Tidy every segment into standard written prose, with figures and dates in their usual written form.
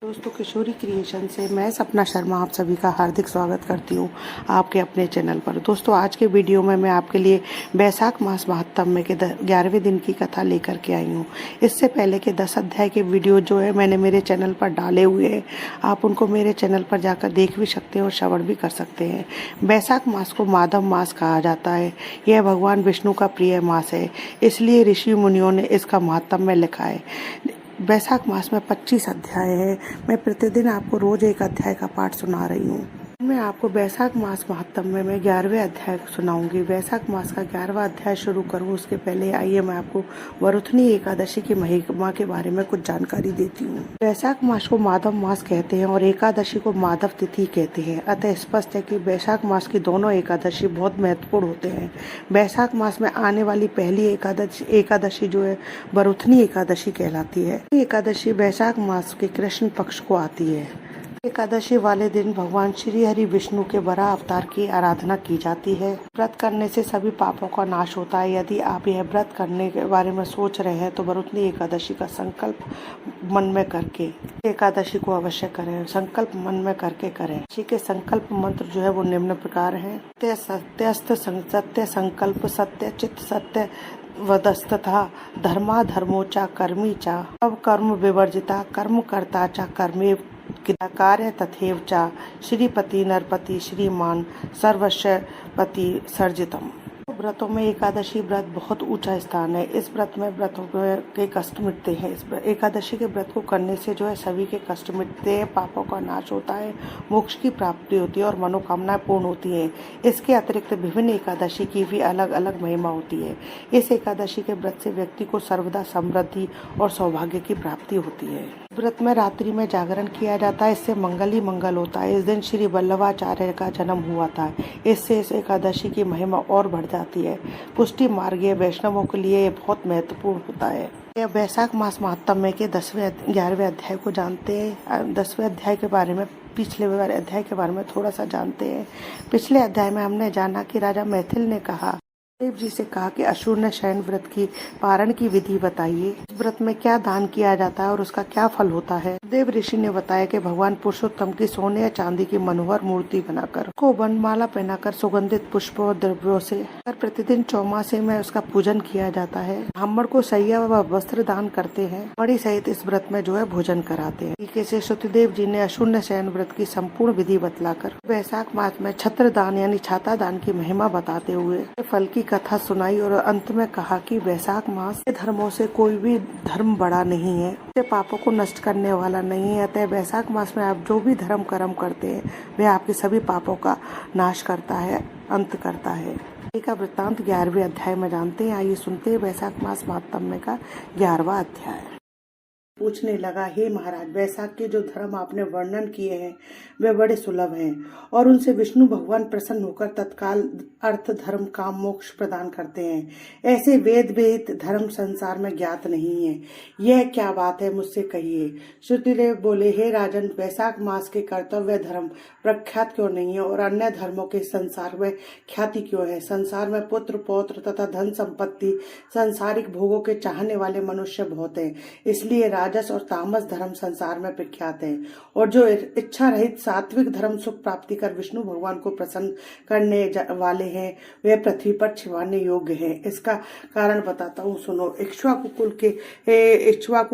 दोस्तों, किशोरी क्रिएशन से मैं सपना शर्मा आप सभी का हार्दिक स्वागत करती हूँ आपके अपने चैनल पर। दोस्तों, आज के वीडियो में मैं आपके लिए बैसाख मास महात्म्य के 11वें दिन की कथा लेकर के आई हूँ। इससे पहले के 10 अध्याय के वीडियो जो है मैंने मेरे चैनल पर डाले हुए हैं, आप उनको मेरे चैनल पर जाकर देख भी सकते हैं और श्रवण भी कर सकते हैं। बैसाख मास को माधव मास कहा जाता है। यह भगवान विष्णु का प्रिय मास है, इसलिए ऋषि मुनियों ने इसका महात्म्य लिखा है। बैसाख मास में 25 अध्याय है। मैं प्रतिदिन आपको रोज एक अध्याय का पाठ सुना रही हूँ। मैं आपको बैसाख मास महात्म्य में 11वें अध्याय सुनाऊंगी। बैसाख मास का 11वां अध्याय शुरू करूँ उसके पहले आइए मैं आपको वरुथनी एकादशी की महिमा के बारे में कुछ जानकारी देती हूँ। बैसाख मास को माधव मास कहते हैं और एकादशी को माधव तिथि कहते हैं। अतः स्पष्ट है कि बैसाख मास की दोनों एकादशी बहुत महत्वपूर्ण होते हैं। बैसाख मास में आने वाली पहली एकादशी जो है वरुथनी एकादशी कहलाती है। एकादशी बैसाख मास के कृष्ण पक्ष को आती है। एकादशी वाले दिन भगवान श्री हरि विष्णु के वराह अवतार की आराधना की जाती है। व्रत करने से सभी पापों का नाश होता है। यदि आप यह व्रत करने के बारे में सोच रहे हैं तो वरुथनी एकादशी का संकल्प मन में करके एकादशी को अवश्य करें। संकल्प मन में करके करें। इसी के संकल्प मंत्र जो है वो निम्न प्रकार है। सत्य संकल्प सत्य चित्त सत्य वदस्तथा धर्मा धर्मोचा कर्मी चा अब कर्म विवर्जिता कर्म कर्ता चा कर्मेव कार्य तथैव चा श्रीपति नरपति श्रीमान सर्वस्वपति सर्जितम। व्रतों में एकादशी व्रत बहुत ऊंचा स्थान है। इस व्रत में व्रतों के कष्ट मिटते हैं। इस एकादशी के व्रत को करने से जो है सभी के कष्ट मिटते हैं, पापों का नाश होता है, मोक्ष की प्राप्ति होती है और मनोकामनाएं पूर्ण होती हैं। इसके अतिरिक्त विभिन्न एकादशी की भी अलग अलग महिमा होती है। इस एकादशी के व्रत से व्यक्ति को सर्वदा समृद्धि और सौभाग्य की प्राप्ति होती है। व्रत में रात्रि में जागरण किया जाता है, इससे मंगल ही मंगल होता है। इस दिन श्री वल्लभाचार्य का जन्म हुआ था। इससे इस एकादशी की महिमा और बढ़ जाती है। पुष्टि मार्गीय वैष्णवों के लिए ये बहुत महत्वपूर्ण होता है। यह बैसाख मास महात्म्य के 11वें अध्याय को जानते हैं। 10वें अध्याय के बारे में पिछले अध्याय के बारे में थोड़ा सा जानते हैं। पिछले अध्याय में हमने जाना कि राजा मैथिल ने कहा देव जी से कहा कि अशून्य शयन व्रत की पारण की विधि बताइए। इस व्रत में क्या दान किया जाता है और उसका क्या फल होता है। देव ऋषि ने बताया कि भगवान पुरुषोत्तम की सोने या चांदी की मनोहर मूर्ति बनाकर को वनमाला पहनाकर सुगंधित पुष्पों और द्रव्यों से प्रतिदिन चौमासे में उसका पूजन किया जाता है। ब्राह्मण को सैया व वस्त्र दान करते हैं। मणि सहित इस व्रत में जो है भोजन कराते हैं। तरीके से श्रुतिदेव जी ने अशून्य शयन व्रत की संपूर्ण विधि बतलाकर बैसाख मास में छत्र दान यानी छाता दान की महिमा बताते हुए फल की कथा सुनाई और अंत में कहा कि बैसाख मास के धर्मों से कोई भी धर्म बड़ा नहीं है, इससे पापों को नष्ट करने वाला नहीं है। अतः बैसाख मास में आप जो भी धर्म कर्म करते हैं वह आपके सभी पापों का नाश करता है, अंत करता है। का वृत्तांत 11वें अध्याय में जानते हैं। आइए सुनते हैं बैसाख मास महात्म्य का 11वां अध्याय। पूछने लगा, हे महाराज, बैसाख के जो धर्म आपने वर्णन किए हैं वे बड़े सुलभ हैं और उनसे विष्णु भगवान प्रसन्न होकर तत्काल अर्थ धर्म काम मोक्ष प्रदान करते हैं। ऐसे वेद वेद धर्म संसार में ज्ञात नहीं है। यह क्या बात है, मुझसे कहिए। श्रुतिदेव बोले, हे राजन, बैसाख मास के कर्तव्य धर्म प्रख्यात क्यों नहीं है और अन्य धर्मों के संसार में ख्याति क्यों है। संसार में पुत्र पौत्र तथा धन संपत्ति सांसारिक भोगों के चाहने वाले मनुष्य बहुत हैं, इसलिए राजस और तामस धर्म संसार में प्रख्यात है। और जो इच्छा रहित सात्विक धर्म सुख प्राप्ति कर विष्णु भगवान को प्रसन्न करने वाले हैं वे पृथ्वी पर छिवाने योग्य हैं। इसका कारण बताता हूँ, सुनो। इक्ष्वाकु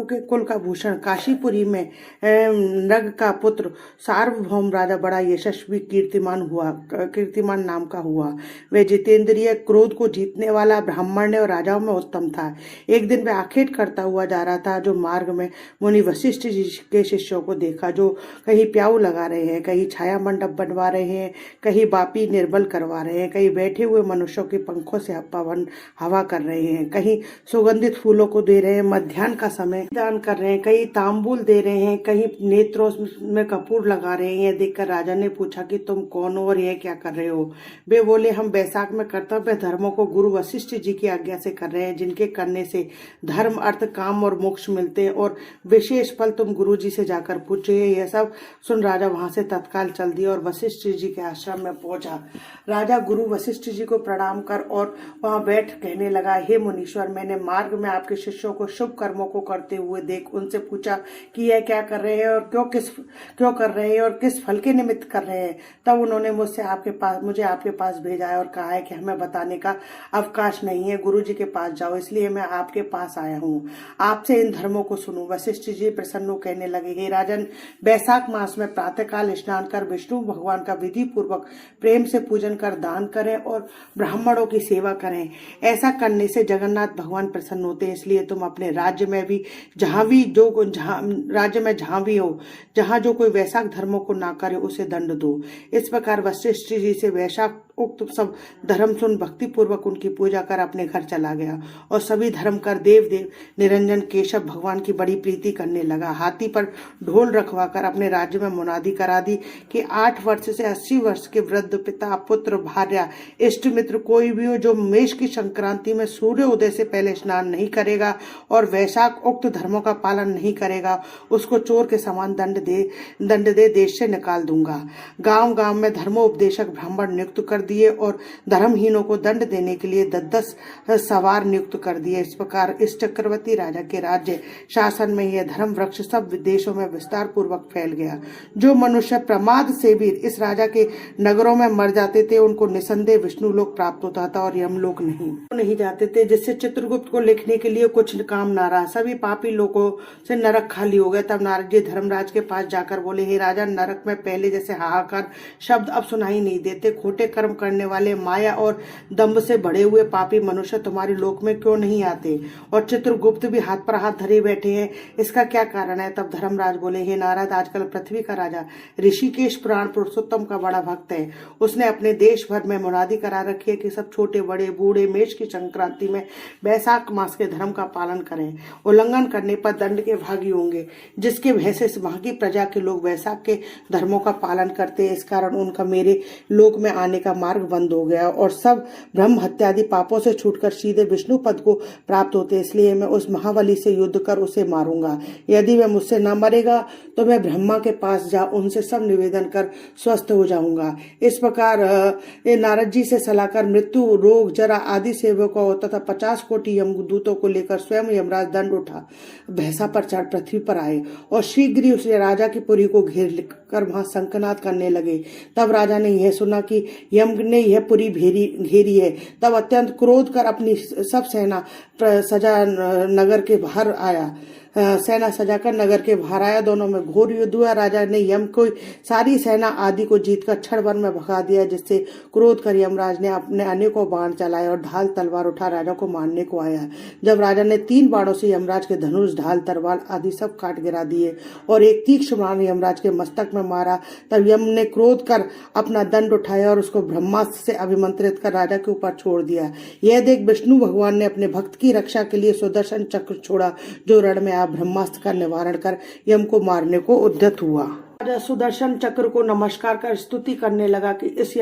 के कुल का भूषण काशीपुरी में नग का पुत्र सार्वभौम राजा बड़ा यशस्वी कीर्तिमान नाम का हुआ। वे जितेंद्रिय क्रोध को जीतने वाला ब्राह्मण और राजाओं में उत्तम था। एक दिन वह आखेट करता हुआ जा रहा था, जो मार्ग में मुनि वशिष्ठ जी के शिष्यों को देखा, जो कहीं प्याऊ लगा रहे हैं, कहीं छाया मंडप बनवा रहे हैं, कहीं बापी निर्बल करवा रहे हैं, कहीं बैठे हुए मनुष्यों के पंखों से पवन हवा कर रहे हैं, कहीं सुगंधित फूलों को दे रहे हैं, मध्याह्न का समय दान कर रहे हैं, कहीं तांबूल दे रहे हैं, कहीं नेत्रों में कपूर लगा रहे हैं। देखकर राजा ने पूछा कि तुम कौन हो और यह क्या कर रहे हो। वे बोले, हम बैसाख में कर्तव्य धर्मों को गुरु वशिष्ठ जी की आज्ञा से कर रहे हैं, जिनके करने से धर्म अर्थ काम और मोक्ष मिलते हैं और विशेष फल तुम गुरु जी से जाकर पूछिए। यह सब सुन राजा वहां से तत्काल चल दिया और वशिष्ठ जी के आश्रम में पहुंचा। राजा गुरु वशिष्ठ जी को प्रणाम कर और वहां बैठ कहने लगा, हे मुनीश्वर, मैंने मार्ग में आपके शिष्यों को शुभ कर्मों को करते हुए देख उनसे पूछा कि यह क्या कर रहे हैं और क्यों कर रहे हैं और किस फल के निमित्त कर रहे हैं। तब उन्होंने मुझे आपके पास भेजा है और कहा है कि हमें बताने का अवकाश नहीं है, गुरु जी के पास जाओ, इसलिए मैं आपके पास आया हूँ, आपसे इन धर्मों को सुनूं। वशिष्ठ जी प्रसन्न कहने लगे, हे राजन, वैशाख मास में प्रातःकाल स्नान कर विष्णु भगवान का विधि पूर्वक प्रेम से पूजन कर दान करें और ब्राह्मणों की सेवा करें। ऐसा करने से जगन्नाथ भगवान प्रसन्न होते हैं, इसलिए तुम अपने राज्य में भी जहां भी हो, जहां जो कोई वैशाख धर्मों को ना करे उसे दंड दो। इस प्रकार वशिष्ठ जी से वैशाख उक्त सब धर्म सुन भक्ति पूर्वक उनकी पूजा कर अपने घर चला गया और सभी धर्म कर देव निरंजन केशव भगवान की बड़ी प्रीति करने लगा। हाथी पर ढोल रखवा कर अपने राज्य में मुनादी करा दी कि 8 वर्ष से 80 वर्ष के वृद्ध पिता, पुत्र, भार्या, इष्ट मित्र कोई भी हो जो मेष की संक्रांति में सूर्य उदय से पहले स्नान नहीं करेगा और वैशाख उक्त धर्मों का पालन नहीं करेगा, उसको चोर के समान दंड दे देश से निकाल दूंगा। गांव गांव में धर्मोपदेशक ब्राह्मण नियुक्त कर दिए और धर्महीनों को दंड देने के लिए 10 सवार नियुक्त कर दिए। इस प्रकार इस चक्रवर्ती राजा के राज्य शासन में यह धर्म वृक्ष सब देशों में विस्तार पूर्वक फैल गया। जो मनुष्य प्रमाद से भी इस राजा के नगरों में मर जाते थे उनको निसंदेह विष्णु लोक प्राप्त होता था और यमलोक नहीं जाते थे, जिससे चित्रगुप्त को लिखने के लिए कुछ काम ना रहा। सभी पापी लोगों से नरक खाली हो गया। तब नारद जी धर्मराज के पास जाकर बोले, हे राजा, नरक में पहले जैसे हाहाकार शब्द अब सुनाई नहीं देते। खोटे कर्म करने वाले, माया और दंभ से बढ़े हुए पापी मनुष्य तुम्हारे लोक में क्यों नहीं आते? और चित्रगुप्त भी हाथ पर हाथ धरे बैठे हैं, इसका क्या कारण है? तब धर्मराज बोले, हे नारद, आजकल पृथ्वी का राजा ऋषिकेश पुराण पुरुषोत्तम का बड़ा भक्त है। उसने अपने देश भर में मुनादी करा रखी है कि सब छोटे बड़े बूढ़े मेष की संक्रांति में वैशाख मास के धर्म का पालन करें। उल्लंघन करने पर दंड के भागी होंगे। जिसके भय से वहां की प्रजा के लोग वैशाख के धर्मों का पालन करते हैं, इस कारण उनका मेरे लोक में आने का मार्ग बंद हो गया और सब ब्रह्म हत्यादि पापों से छूटकर सीधे विष्णु पद को प्राप्त होते। इसलिए मैं उस महाबली से युद्ध कर उसे मारूंगा। यदि वह मुझसे न मरेगा तो मैं ब्रह्मा के पास जा उनसे सब निवेदन कर स्वस्थ हो जाऊंगा। इस प्रकार नारद जी से सलाह कर मृत्यु, रोग, जरा आदि सेवकों तथा 50 कोटि यमदूतों को लेकर स्वयं यमराज दंड उठा भैंसा पर चढ़ पृथ्वी पर आए और शीघ्र ही उसने राजा की पुरी को घेर कर वहां शंखनाद करने लगे। तब राजा ने यह सुना कि यम ने यह पुरी घेरी है। तब अत्यंत क्रोध कर अपनी सब सेना सजा नगर के बाहर आया। सेना सजाकर नगर के बाहर आया। दोनों में घोर युद्ध हुआ। राजा ने यम को सारी सेना आदि को जीतकर क्षण भर में भगा दिया, जिससे क्रोध कर यमराज ने अपने अनेकों बाण चलाए और ढाल तलवार उठा राजा को मारने को आया। जब राजा ने 3 बाणों से यमराज के धनुष, ढाल, तलवार आदि सब काट गिरा दिए और एक तीक्ष्ण बाण यमराज के मस्तक में मारा, तब यम ने क्रोध कर अपना दंड उठाया और उसको ब्रह्मास्त्र से अभिमंत्रित कर राजा के ऊपर छोड़ दिया। यह देख विष्णु भगवान ने अपने भक्त की रक्षा के लिए सुदर्शन चक्र छोड़ा, जो रण में ब्रह्मास्त्र का निवारण कर यम को मारने को उद्यत हुआ। राजा सुदर्शन चक्र को नमस्कार कर स्तुति करने लगा कि इससे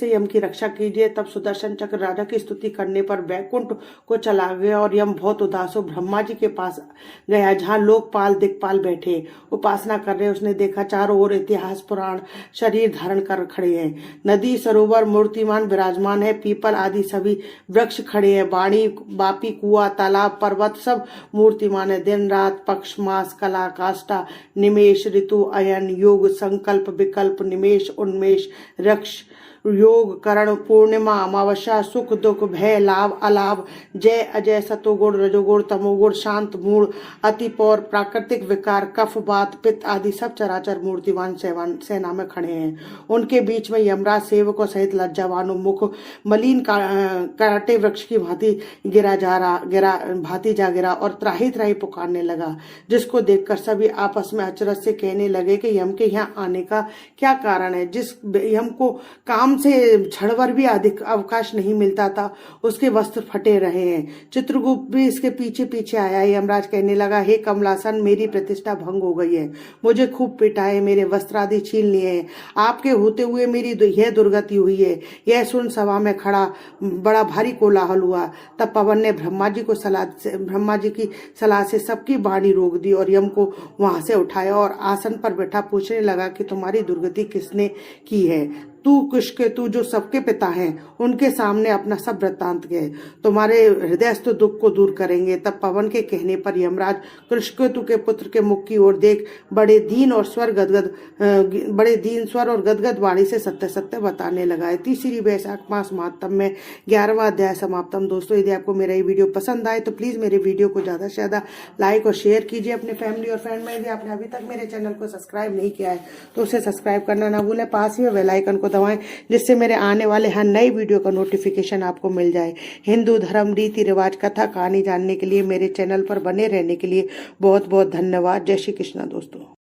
यम की रक्षा कीजिए। तब सुदर्शन चक्र राजा की स्तुति करने पर वैकुंठ को चला गया और यम बहुत उदास हो ब्रह्मा जी के पास गया, जहाँ लोकपाल दिक्पाल बैठे उपासना कर रहे। उसने देखा चारों ओर इतिहास पुराण शरीर धारण कर खड़े हैं। नदी सरोवर मूर्तिमान विराजमान है। पीपल आदि सभी वृक्ष खड़े हैं। वाणी, बापी, कुआ, तालाब, पर्वत सब मूर्तिमान है। दिन रात, पक्ष, मास, कला, काष्ठा, निमेष, ऋतु, अयन, योग, संकल्प, विकल्प, निमेष, उन्मेष, रक्ष, योग, करण, पूर्णिमा, अमावस्या, सुख दुख, भय, लाभ, अलाभ, जय अजय, सतोगुण, रजोगुण, तमोगुण, शांत, मूढ़, अति पौर, प्राकृतिक विकार, कफ, वात, पित्त आदि सब चराचर मूर्तिवान सेना में खड़े हैं। उनके बीच में यमराज सेवकों सहित लज्जावान मुख मलिन कराटे वृक्ष की भांति जा गिरा और त्राही त्राही पुकारने लगा, जिसको देखकर सभी आपस में अचरज से कहने लगे कि यम के यहाँ आने का क्या कारण है। जिस यम को काम राम से क्षणभर भी अधिक अवकाश नहीं मिलता था, उसके वस्त्र फटे रहे हैं। चित्रगुप्त भी इसके पीछे पीछे आया। यमराज कहने लगा, हे कमलासन, मेरी प्रतिष्ठा भंग हो गई है, मुझे खूब पिटाए, मेरे वस्त्र आदि छीन लिए हैं, आपके होते हुए मेरी यह दुर्गति हुई है। यह सुन सभा में खड़ा बड़ा भारी कोलाहल हुआ। तब पवन ने ब्रह्मा जी की सलाह से सबकी वाणी रोक दी और यम को वहां से उठाया और आसन पर बैठा पूछने लगा कि तुम्हारी दुर्गति किसने की है। तू कुशकेतु जो सबके पिता हैं, उनके सामने अपना सब वृत्तांत कहे, तुम्हारे हृदयस्थ दुख को दूर करेंगे। तब पवन के कहने पर यमराज कुशकेतु के पुत्र के मुख की ओर देख बड़े दीन स्वर और गदगद वाणी से सत्य सत्य बताने लगा। तीसरी वैशाख मास महात्म में 11वां अध्याय समाप्तम। दोस्तों, यदि आपको मेरा ये वीडियो पसंद आए तो प्लीज मेरे वीडियो को ज्यादा से ज्यादा लाइक और शेयर कीजिए अपने फैमिली और फ्रेंड में। यदि आपने अभी तक मेरे चैनल को सब्सक्राइब नहीं किया है तो उसे सब्सक्राइब करना ना भूलें, पास ही बेल आइकन को दबाएं, जिससे मेरे आने वाले हर नई वीडियो का नोटिफिकेशन आपको मिल जाए। हिंदू धर्म, रीति रिवाज, कथा कहानी जानने के लिए मेरे चैनल पर बने रहने के लिए बहुत बहुत धन्यवाद। जय श्री कृष्णा दोस्तों।